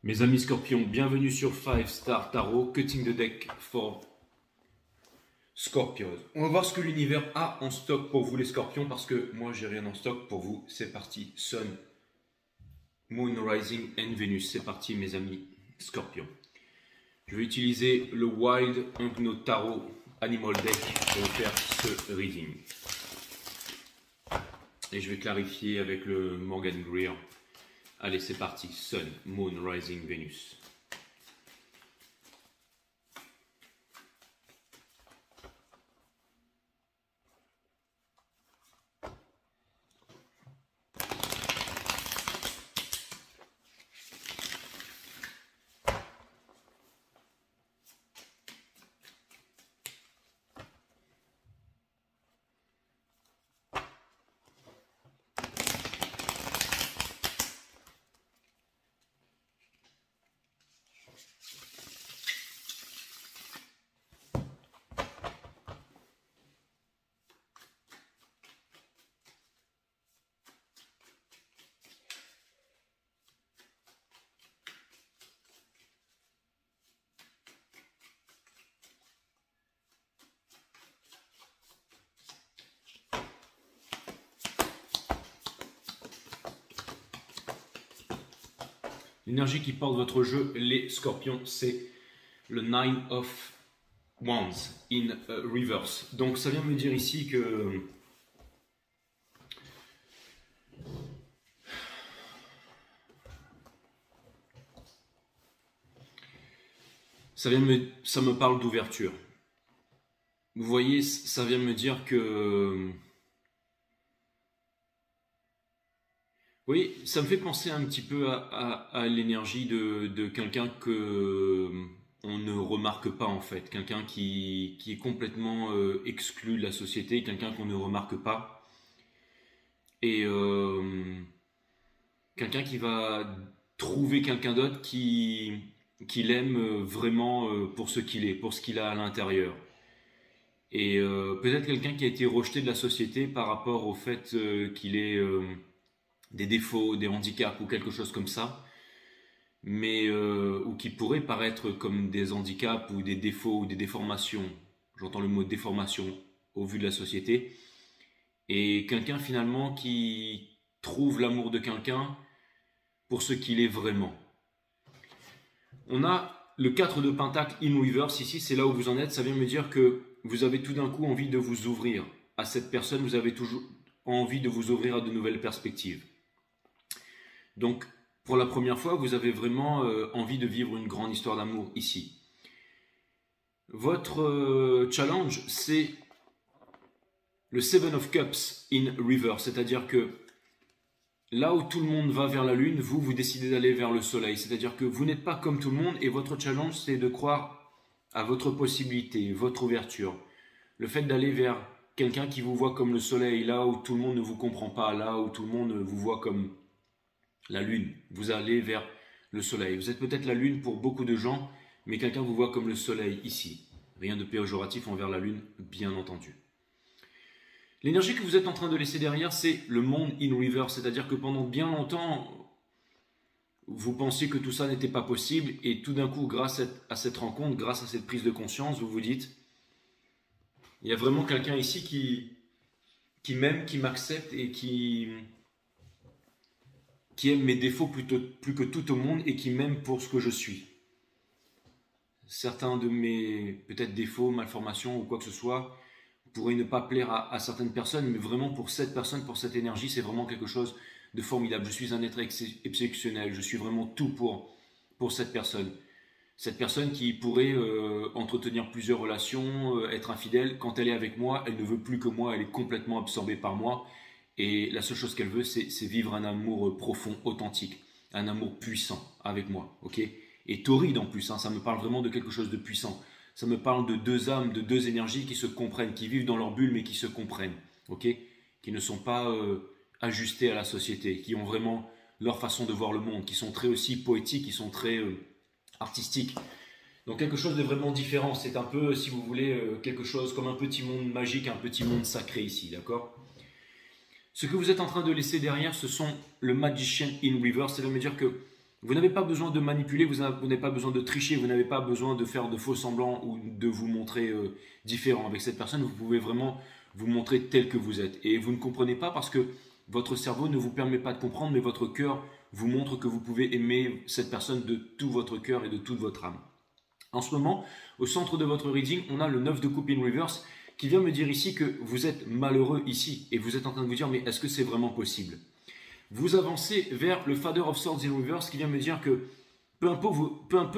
Mes amis Scorpions, bienvenue sur 5 Star Tarot, Cutting the Deck for Scorpions. On va voir ce que l'univers a en stock pour vous les Scorpions, parce que moi j'ai rien en stock pour vous. C'est parti, Sun, Moon, Rising and Venus. C'est parti mes amis Scorpions. Je vais utiliser le Wild Unknown Tarot Animal Deck pour faire ce reading. Et je vais clarifier avec le Morgan Greer. Allez, c'est parti. Sun, Moon, Rising, Venus. L'énergie qui porte votre jeu, les Scorpions, c'est le Nine of Wands in reverse. Donc ça vient me dire ici que ça me parle d'ouverture. Vous voyez, ça vient me dire que oui, ça me fait penser un petit peu à l'énergie de quelqu'un que on ne remarque pas en fait, quelqu'un qui est complètement exclu de la société, quelqu'un qu'on ne remarque pas, et quelqu'un qui va trouver quelqu'un d'autre qui l'aime vraiment pour ce qu'il est, pour ce qu'il a à l'intérieur. Et peut-être quelqu'un qui a été rejeté de la société par rapport au fait qu'il ait des défauts, des handicaps ou quelque chose comme ça, mais ou qui pourrait paraître comme des handicaps ou des défauts ou des déformations. J'entends le mot déformation au vu de la société. Et quelqu'un finalement qui trouve l'amour de quelqu'un pour ce qu'il est vraiment. On a le 4 de Pentacle in reverse ici, c'est là où vous en êtes. Ça vient me dire que vous avez tout d'un coup envie de vous ouvrir à cette personne, vous avez toujours envie de vous ouvrir à de nouvelles perspectives. Donc, pour la première fois, vous avez vraiment envie de vivre une grande histoire d'amour ici. Votre challenge, c'est le Seven of Cups in reverse, c'est-à-dire que là où tout le monde va vers la lune, vous décidez d'aller vers le soleil. C'est-à-dire que vous n'êtes pas comme tout le monde et votre challenge, c'est de croire à votre possibilité, votre ouverture. Le fait d'aller vers quelqu'un qui vous voit comme le soleil, là où tout le monde ne vous comprend pas, là où tout le monde vous voit comme la lune. Vous allez vers le soleil. Vous êtes peut-être la lune pour beaucoup de gens, mais quelqu'un vous voit comme le soleil ici. Rien de péjoratif envers la lune, bien entendu. L'énergie que vous êtes en train de laisser derrière, c'est le monde in reverse, c'est-à-dire que pendant bien longtemps, vous pensiez que tout ça n'était pas possible, et tout d'un coup, grâce à cette rencontre, grâce à cette prise de conscience, vous vous dites, il y a vraiment quelqu'un ici qui m'aime, qui m'accepte et qui aime mes défauts plus que tout au monde et qui m'aime pour ce que je suis. Certains de mes peut-être défauts, malformations ou quoi que ce soit pourraient ne pas plaire à certaines personnes, mais vraiment pour cette personne, pour cette énergie, c'est vraiment quelque chose de formidable. Je suis un être exceptionnel, je suis vraiment tout pour cette personne. Cette personne qui pourrait entretenir plusieurs relations, être infidèle, quand elle est avec moi, elle ne veut plus que moi, elle est complètement absorbée par moi. Et la seule chose qu'elle veut, c'est vivre un amour profond, authentique, un amour puissant avec moi, ok? Et torride en plus, hein, ça me parle vraiment de quelque chose de puissant. Ça me parle de deux âmes, de deux énergies qui se comprennent, qui vivent dans leur bulle mais qui se comprennent, ok? Qui ne sont pas ajustées à la société, qui ont vraiment leur façon de voir le monde, qui sont très aussi poétiques, qui sont très artistiques. Donc quelque chose de vraiment différent. C'est un peu, si vous voulez, quelque chose comme un petit monde magique, un petit monde sacré ici, d'accord? Ce que vous êtes en train de laisser derrière, ce sont le Magician in Reverse. Ça veut me dire que Vous n'avez pas besoin de manipuler, vous n'avez pas besoin de tricher, vous n'avez pas besoin de faire de faux semblants ou de vous montrer différent avec cette personne. Vous pouvez vraiment vous montrer tel que vous êtes. Et vous ne comprenez pas parce que votre cerveau ne vous permet pas de comprendre, mais votre cœur vous montre que vous pouvez aimer cette personne de tout votre cœur et de toute votre âme. En ce moment, au centre de votre reading, on a le 9 de coupe in reverse qui vient me dire ici que vous êtes malheureux ici. Et vous êtes en train de vous dire, mais est-ce que c'est vraiment possible ? Vous avancez vers le Father of Swords in reverse qui vient me dire que peu à peu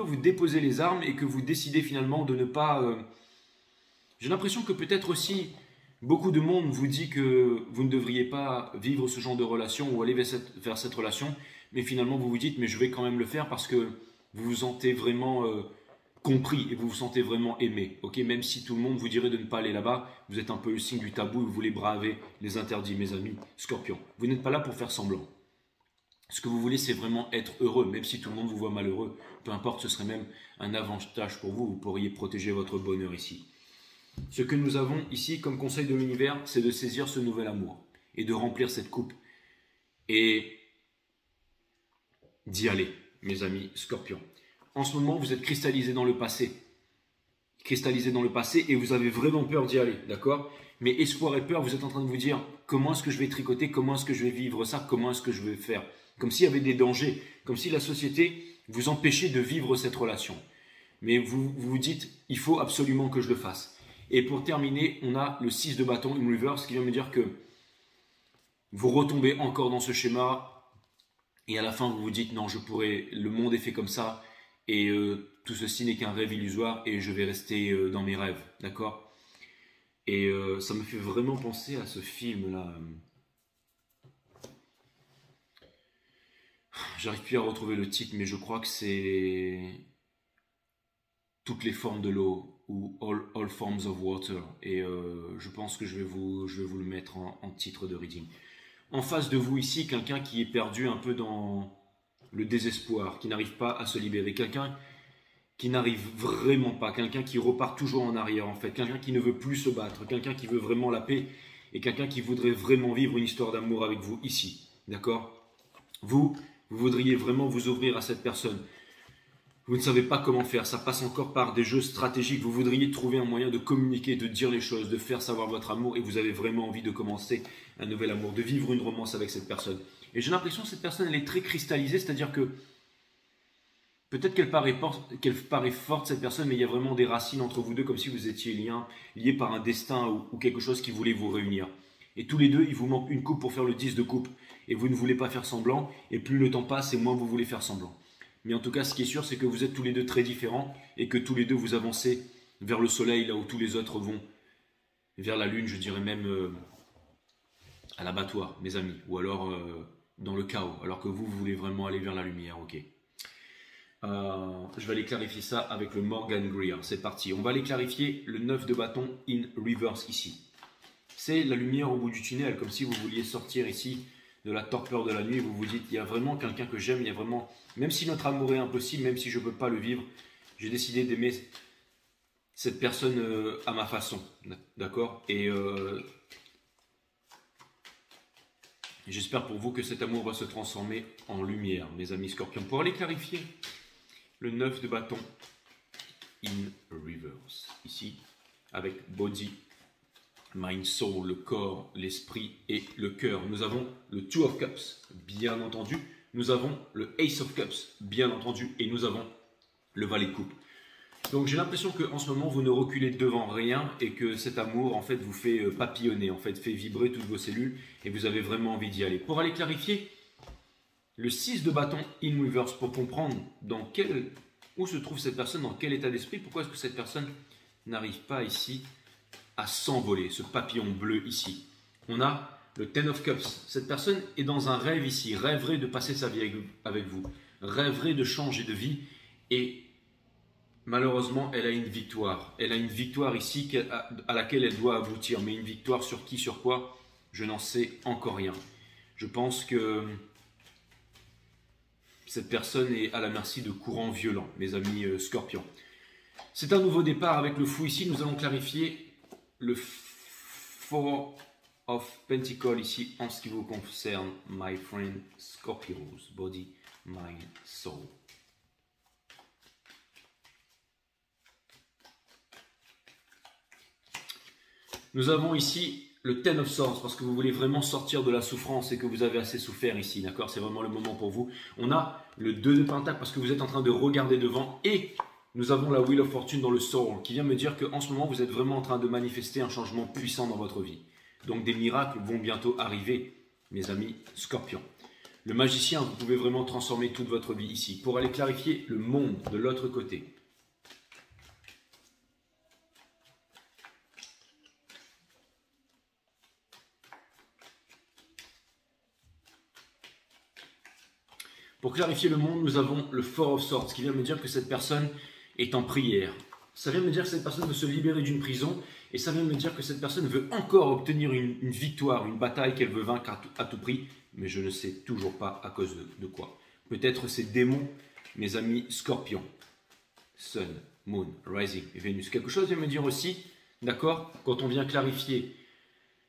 vous déposez les armes et que vous décidez finalement de ne pas... J'ai l'impression que peut-être aussi beaucoup de monde vous dit que vous ne devriez pas vivre ce genre de relation ou aller vers cette relation, mais finalement vous vous dites mais je vais quand même le faire parce que vous vous sentez vraiment compris et vous vous sentez vraiment aimé. Ok, même si tout le monde vous dirait de ne pas aller là-bas, vous êtes un peu le signe du tabou et vous voulez braver les interdits, mes amis Scorpion. Vous n'êtes pas là pour faire semblant. Ce que vous voulez, c'est vraiment être heureux, même si tout le monde vous voit malheureux. Peu importe, ce serait même un avantage pour vous. Vous pourriez protéger votre bonheur ici. Ce que nous avons ici comme conseil de l'univers, c'est de saisir ce nouvel amour et de remplir cette coupe et d'y aller, mes amis Scorpions. En ce moment, vous êtes cristallisé dans le passé. Cristallisé dans le passé et vous avez vraiment peur d'y aller, d'accord ? Mais espoir et peur, vous êtes en train de vous dire comment est-ce que je vais tricoter, comment est-ce que je vais vivre ça, comment est-ce que je vais faire ? Comme s'il y avait des dangers, comme si la société vous empêchait de vivre cette relation. Mais vous vous dites, il faut absolument que je le fasse. Et pour terminer, on a le 6 de bâton in reverse qui vient me dire que vous retombez encore dans ce schéma et à la fin vous vous dites non, je pourrais, le monde est fait comme ça et tout ceci n'est qu'un rêve illusoire et je vais rester dans mes rêves, d'accord ? Et ça me fait vraiment penser à ce film-là. J'arrive plus à retrouver le titre, mais je crois que c'est Toutes les formes de l'eau ou All Forms of Water. Et je pense que je vais vous le mettre en titre de reading. En face de vous ici, quelqu'un qui est perdu un peu dans le désespoir, qui n'arrive pas à se libérer. Quelqu'un qui n'arrive vraiment pas, quelqu'un qui repart toujours en arrière en fait, quelqu'un qui ne veut plus se battre, quelqu'un qui veut vraiment la paix et quelqu'un qui voudrait vraiment vivre une histoire d'amour avec vous ici, d'accord ? Vous voudriez vraiment vous ouvrir à cette personne. Vous ne savez pas comment faire, ça passe encore par des jeux stratégiques, vous voudriez trouver un moyen de communiquer, de dire les choses, de faire savoir votre amour et vous avez vraiment envie de commencer un nouvel amour, de vivre une romance avec cette personne. Et j'ai l'impression que cette personne, elle est très cristallisée, c'est-à-dire que peut-être qu'elle paraît forte, cette personne, mais il y a vraiment des racines entre vous deux, comme si vous étiez liés par un destin ou quelque chose qui voulait vous réunir. Et tous les deux, il vous manque une coupe pour faire le 10 de coupe. Et vous ne voulez pas faire semblant, et plus le temps passe, et moins vous voulez faire semblant. Mais en tout cas, ce qui est sûr, c'est que vous êtes tous les deux très différents, et que tous les deux vous avancez vers le soleil, là où tous les autres vont vers la lune, je dirais même à l'abattoir, mes amis, ou alors dans le chaos, alors que vous voulez vraiment aller vers la lumière, ok. Je vais aller clarifier ça avec le Morgan Greer. C'est parti. On va aller clarifier le 9 de bâton in reverse ici. C'est la lumière au bout du tunnel, comme si vous vouliez sortir ici de la torpeur de la nuit. Vous vous dites, il y a vraiment quelqu'un que j'aime, il y a vraiment, même si notre amour est impossible, même si je ne peux pas le vivre, j'ai décidé d'aimer cette personne à ma façon. D'accord ? Et j'espère pour vous que cet amour va se transformer en lumière, mes amis Scorpions. Pour aller clarifier le 9 de bâton in reverse, ici, avec body, mind, soul, le corps, l'esprit et le cœur. Nous avons le 2 of cups, bien entendu. Nous avons le ace of cups, bien entendu. Et nous avons le valet de coupe. Donc j'ai l'impression qu'en ce moment, vous ne reculez devant rien et que cet amour, en fait, vous fait papillonner, en fait, fait vibrer toutes vos cellules et vous avez vraiment envie d'y aller. Pour aller clarifier le 6 de bâton in reverse, pour comprendre où se trouve cette personne, dans quel état d'esprit, pourquoi est-ce que cette personne n'arrive pas ici à s'envoler, ce papillon bleu ici. On a le 10 of cups. Cette personne est dans un rêve ici, rêverait de passer sa vie avec vous, rêverait de changer de vie et malheureusement, elle a une victoire. Elle a une victoire ici à laquelle elle doit aboutir. Mais une victoire sur qui, sur quoi, je n'en sais encore rien. Je pense que cette personne est à la merci de courants violents, mes amis Scorpions. C'est un nouveau départ avec le fou ici. Nous allons clarifier le 4 of Pentacles ici en ce qui vous concerne, my friend Scorpios, body, mind, soul. Nous avons ici le Ten of Swords, parce que vous voulez vraiment sortir de la souffrance et que vous avez assez souffert ici, d'accord? C'est vraiment le moment pour vous. On a le 2 de Pentacle, parce que vous êtes en train de regarder devant. Et nous avons la Wheel of Fortune dans le Soul, qui vient me dire qu'en ce moment, vous êtes vraiment en train de manifester un changement puissant dans votre vie. Donc des miracles vont bientôt arriver, mes amis Scorpions. Le magicien, vous pouvez vraiment transformer toute votre vie ici, pour aller clarifier le monde de l'autre côté. Pour clarifier le monde, nous avons le Four of Swords qui vient me dire que cette personne est en prière. Ça vient me dire que cette personne veut se libérer d'une prison et ça vient me dire que cette personne veut encore obtenir une victoire, une bataille qu'elle veut vaincre à tout prix, mais je ne sais toujours pas à cause de quoi. Peut-être ces démons, mes amis Scorpions, Sun, Moon, Rising et Vénus. Quelque chose vient me dire aussi, d'accord, quand on vient clarifier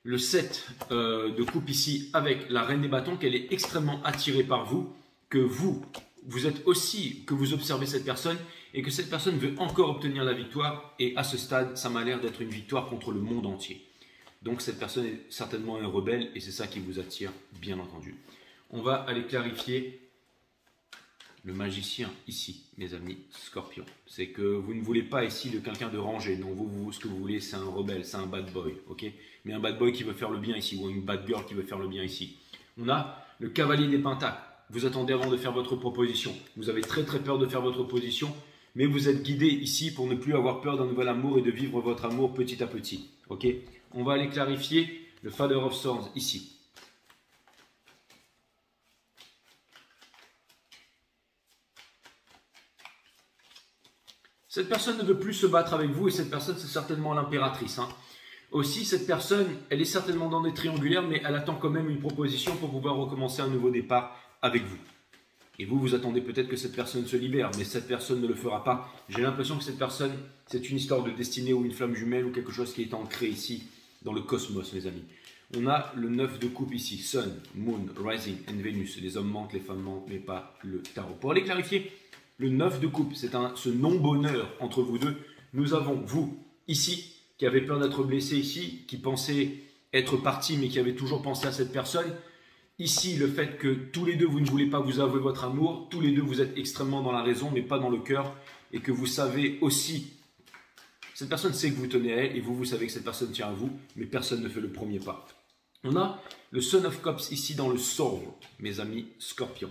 le 7 de coupe ici avec la Reine des bâtons, qu'elle est extrêmement attirée par vous, que vous êtes aussi, que vous observez cette personne et que cette personne veut encore obtenir la victoire et à ce stade, ça m'a l'air d'être une victoire contre le monde entier. Donc cette personne est certainement un rebelle et c'est ça qui vous attire, bien entendu. On va aller clarifier le magicien ici, mes amis Scorpions. C'est que vous ne voulez pas ici de quelqu'un de rangé. Non, ce que vous voulez, c'est un rebelle, c'est un bad boy, ok? Mais un bad boy qui veut faire le bien ici ou une bad girl qui veut faire le bien ici. On a le cavalier des pentacles. Vous attendez avant de faire votre proposition. Vous avez très peur de faire votre proposition, mais vous êtes guidé ici pour ne plus avoir peur d'un nouvel amour et de vivre votre amour petit à petit. Ok? On va aller clarifier le Father of Swords ici. Cette personne ne veut plus se battre avec vous et cette personne c'est certainement l'impératrice. Hein. Aussi cette personne, elle est certainement dans des triangulaires mais elle attend quand même une proposition pour pouvoir recommencer un nouveau départ avec vous. Et vous attendez peut-être que cette personne se libère, mais cette personne ne le fera pas. J'ai l'impression que cette personne, c'est une histoire de destinée ou une flamme jumelle ou quelque chose qui est ancré ici dans le cosmos, mes amis. On a le 9 de coupe ici, Sun, Moon, Rising and Venus. Les hommes mentent, les femmes mentent, mais pas le tarot. Pour aller clarifier, le 9 de coupe, c'est ce non-bonheur entre vous deux. Nous avons vous, ici, qui avez peur d'être blessé ici, qui pensait être parti, mais qui avait toujours pensé à cette personne. Ici, le fait que tous les deux, vous ne voulez pas vous avouer votre amour, tous les deux, vous êtes extrêmement dans la raison, mais pas dans le cœur, et que vous savez aussi, cette personne sait que vous tenez à elle, et vous savez que cette personne tient à vous, mais personne ne fait le premier pas. On a le Son of Cups ici dans le Soul, mes amis Scorpions.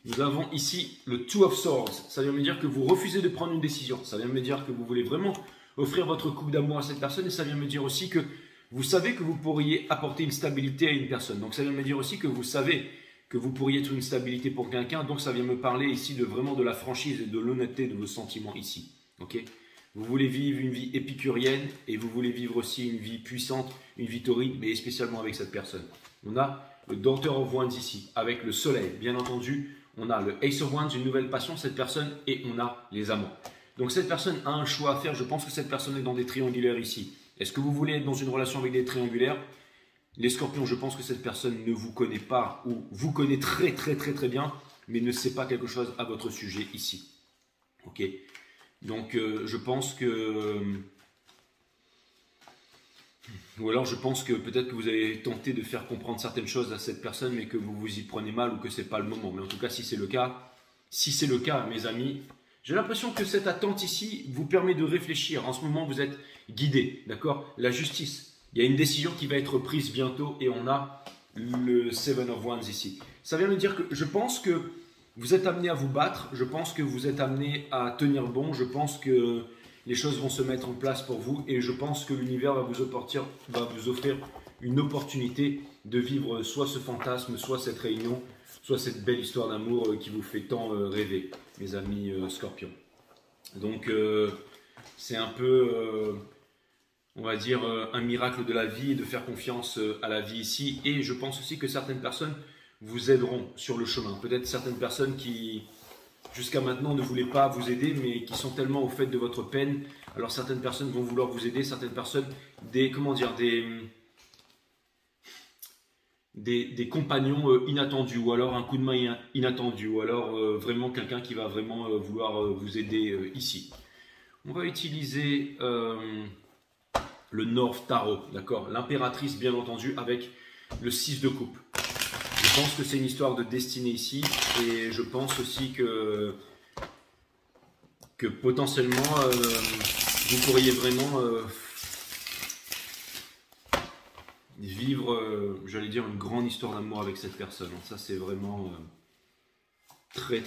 Nous avons ici le Two of Swords, ça vient me dire que vous refusez de prendre une décision, ça vient me dire que vous voulez vraiment offrir votre coupe d'amour à cette personne et ça vient me dire aussi que vous savez que vous pourriez apporter une stabilité à une personne. Donc ça vient me dire aussi que vous savez que vous pourriez être une stabilité pour quelqu'un. Donc ça vient me parler ici de vraiment de la franchise et de l'honnêteté de vos sentiments ici. Ok? Vous voulez vivre une vie épicurienne et vous voulez vivre aussi une vie puissante, une vie torride, mais spécialement avec cette personne. On a le Daughter of Wands ici, avec le soleil, bien entendu. On a le Ace of Wands, une nouvelle passion, cette personne, et on a les amants. Donc cette personne a un choix à faire. Je pense que cette personne est dans des triangulaires ici. Est-ce que vous voulez être dans une relation avec des triangulaires? Les Scorpions, je pense que cette personne ne vous connaît pas ou vous connaît très bien, mais ne sait pas quelque chose à votre sujet ici. Ok? Donc je pense que... Ou alors je pense que peut-être que vous avez tenté de faire comprendre certaines choses à cette personne, mais que vous vous y prenez mal ou que ce n'est pas le moment. Mais en tout cas, si c'est le cas, mes amis... J'ai l'impression que cette attente ici vous permet de réfléchir. En ce moment, vous êtes guidé, d'accord? La justice, il y a une décision qui va être prise bientôt et on a le Seven of Wands ici. Ça vient me dire que je pense que vous êtes amené à vous battre, je pense que vous êtes amené à tenir bon, je pense que les choses vont se mettre en place pour vous et je pense que l'univers va vous offrir une opportunité de vivre soit ce fantasme, soit cette réunion, soit cette belle histoire d'amour qui vous fait tant rêver, mes amis Scorpions. Donc, c'est un peu, on va dire, un miracle de la vie et de faire confiance à la vie ici. Et je pense aussi que certaines personnes vous aideront sur le chemin. Peut-être certaines personnes qui, jusqu'à maintenant, ne voulaient pas vous aider, mais qui sont tellement au fait de votre peine Alors certaines personnes vont vouloir vous aider, certaines personnes, des compagnons inattendus, ou alors un coup de main inattendu, ou alors vraiment quelqu'un qui va vraiment vouloir vous aider ici. On va utiliser le North Tarot, d'accord, l'impératrice bien entendu, avec le 6 de coupe. Je pense que c'est une histoire de destinée ici, et je pense aussi que potentiellement vous pourriez vraiment vivre, j'allais dire, une grande histoire d'amour avec cette personne. Ça, c'est vraiment très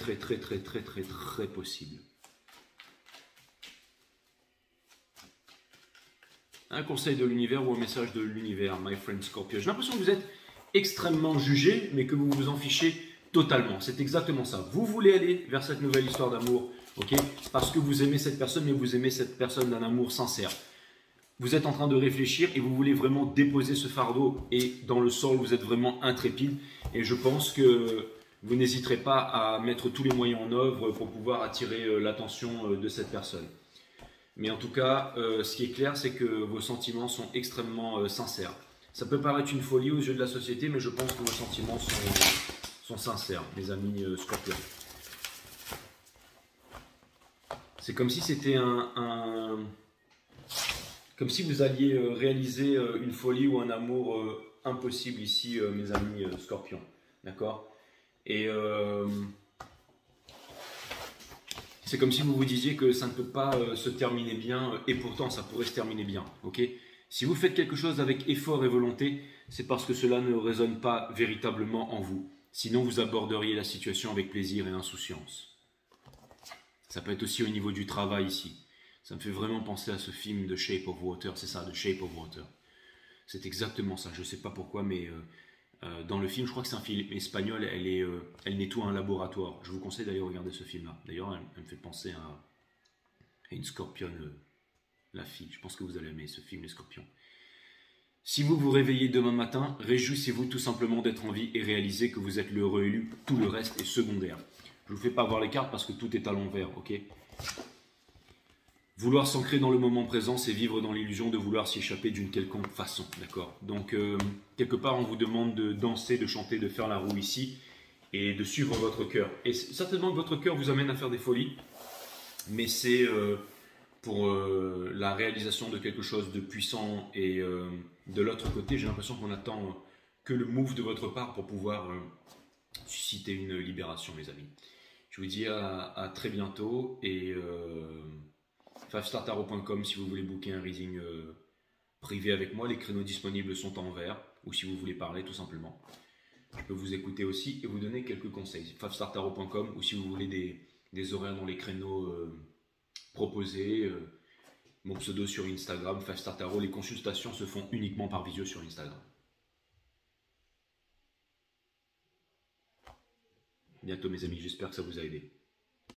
possible. Un conseil de l'univers ou un message de l'univers, my friend Scorpio. J'ai l'impression que vous êtes extrêmement jugé, mais que vous vous en fichez totalement. C'est exactement ça. Vous voulez aller vers cette nouvelle histoire d'amour, ok, parce que vous aimez cette personne, mais vous aimez cette personne d'un amour sincère. Vous êtes en train de réfléchir et vous voulez vraiment déposer ce fardeau, et dans le sol, vous êtes vraiment intrépide, et je pense que vous n'hésiterez pas à mettre tous les moyens en œuvre pour pouvoir attirer l'attention de cette personne. Mais en tout cas, ce qui est clair, c'est que vos sentiments sont extrêmement sincères. Ça peut paraître une folie aux yeux de la société, mais je pense que vos sentiments sont sincères, mes amis Scorpions. C'est comme si c'était comme si vous alliez réaliser une folie ou un amour impossible ici, mes amis Scorpions. D'accord? Et c'est comme si vous vous disiez que ça ne peut pas se terminer bien, et pourtant ça pourrait se terminer bien. Ok? Si vous faites quelque chose avec effort et volonté, c'est parce que cela ne résonne pas véritablement en vous. Sinon, vous aborderiez la situation avec plaisir et insouciance. Ça peut être aussi au niveau du travail ici. Ça me fait vraiment penser à ce film The Shape of Water. C'est ça, The Shape of Water. C'est exactement ça. Je ne sais pas pourquoi, mais dans le film, je crois que c'est un film espagnol, elle nettoie un laboratoire. Je vous conseille d'aller regarder ce film-là. D'ailleurs, elle me fait penser à une scorpionne, la fille. Je pense que vous allez aimer ce film, Les Scorpions. Si vous vous réveillez demain matin, réjouissez-vous tout simplement d'être en vie et réalisez que vous êtes l'heureux élu. Tout le reste est secondaire. Je ne vous fais pas voir les cartes parce que tout est à l'envers, ok? Vouloir s'ancrer dans le moment présent, c'est vivre dans l'illusion de vouloir s'y échapper d'une quelconque façon, d'accord? Donc, quelque part, on vous demande de danser, de chanter, de faire la roue ici et de suivre votre cœur. Et certainement que votre cœur vous amène à faire des folies, mais c'est pour la réalisation de quelque chose de puissant. Et de l'autre côté, j'ai l'impression qu'on attend que le move de votre part pour pouvoir susciter une libération, mes amis. Je vous dis à très bientôt, et 5startarot.com si vous voulez booker un reading privé avec moi. Les créneaux disponibles sont en vert, ou si vous voulez parler tout simplement. Je peux vous écouter aussi et vous donner quelques conseils. 5startarot.com, ou si vous voulez des horaires dans les créneaux proposés. Mon pseudo sur Instagram, 5startarot. Les consultations se font uniquement par visio sur Instagram. Bientôt mes amis, j'espère que ça vous a aidé.